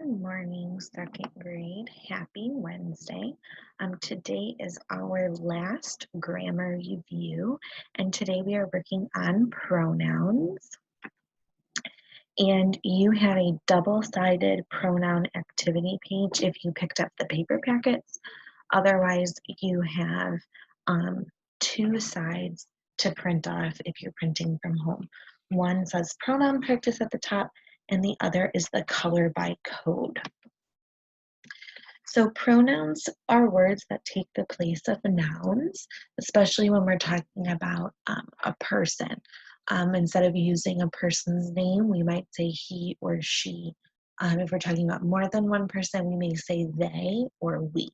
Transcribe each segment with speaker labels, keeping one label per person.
Speaker 1: Good morning, second grade. Happy Wednesday. Today is our last grammar review, and today we are working on pronouns. And you have a double-sided pronoun activity page if you picked up the paper packets. Otherwise, you have two sides to print off if you're printing from home. One says pronoun practice at the top, and the other is the color by code. So pronouns are words that take the place of nouns, especially when we're talking about a person. Instead of using a person's name, we might say he or she. If we're talking about more than one person, we may say they or we.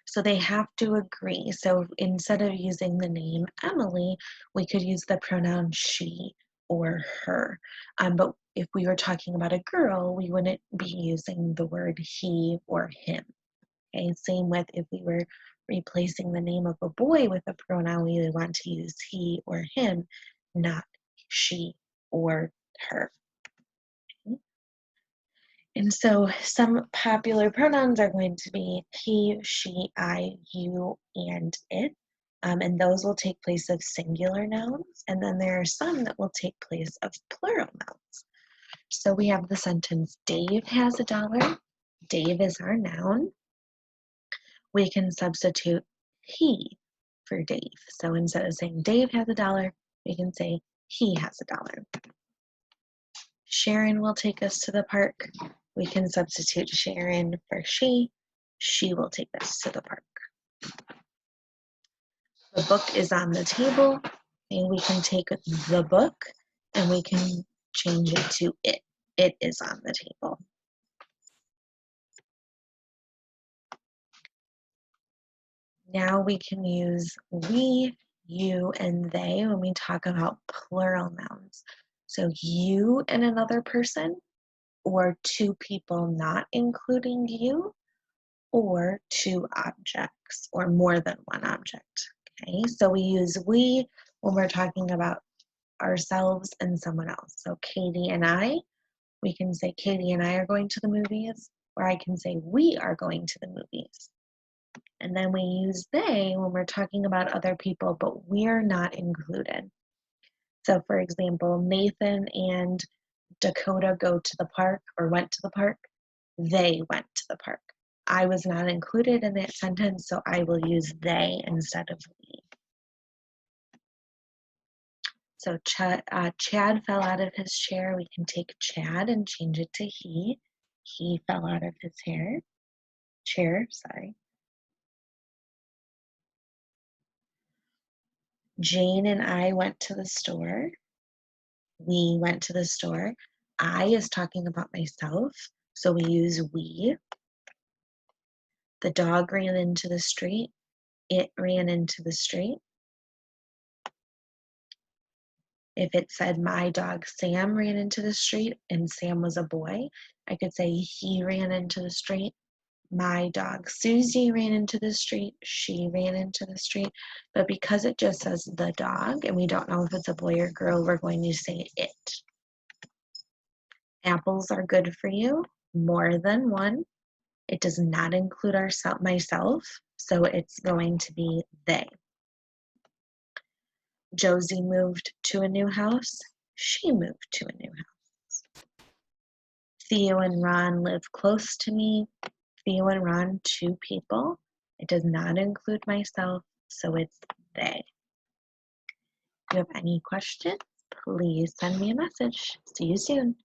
Speaker 1: So they have to agree. So instead of using the name Emily, we could use the pronoun she or her. But if we were talking about a girl, we wouldn't be using the word he or him. Okay, same with if we were replacing the name of a boy with a pronoun, we would want to use he or him, not she or her. And so some popular pronouns are going to be he, she, I, you, and it. And those will take place of singular nouns. And then there are some that will take place of plural nouns. So we have the sentence, Dave has $1. Dave is our noun. We can substitute he for Dave. So instead of saying Dave has $1, we can say he has $1. Sharon will take us to the park. We can substitute Sharon for she. She will take us to the park. The book is on the table, and we can take the book and we can change it to it. It is on the table. Now we can use we, you, and they when we talk about plural nouns. So you and another person, or two people not including you, or two objects, or more than one object. Okay, so we use we when we're talking about ourselves and someone else. So Katie and I, we can say Katie and I are going to the movies, or I can say we are going to the movies. And then we use they when we're talking about other people, but we're not included. So for example, Nathan and Dakota go to the park or went to the park. They went to the park. I was not included in that sentence, so I will use they instead of we. So Chad fell out of his chair. We can take Chad and change it to he. He fell out of his chair. Jane and I went to the store. We went to the store. I is talking about myself, so we use we. The dog ran into the street. It ran into the street. If it said my dog Sam ran into the street and Sam was a boy, I could say he ran into the street. My dog Susie ran into the street. She ran into the street. But because it just says the dog and we don't know if it's a boy or girl, we're going to say it. Apples are good for you. More than one. It does not include myself, so it's going to be they. Josie moved to a new house. She moved to a new house. Theo and Ron live close to me. Theo and Ron, two people. It does not include myself, so it's they. If you have any questions, please send me a message. See you soon.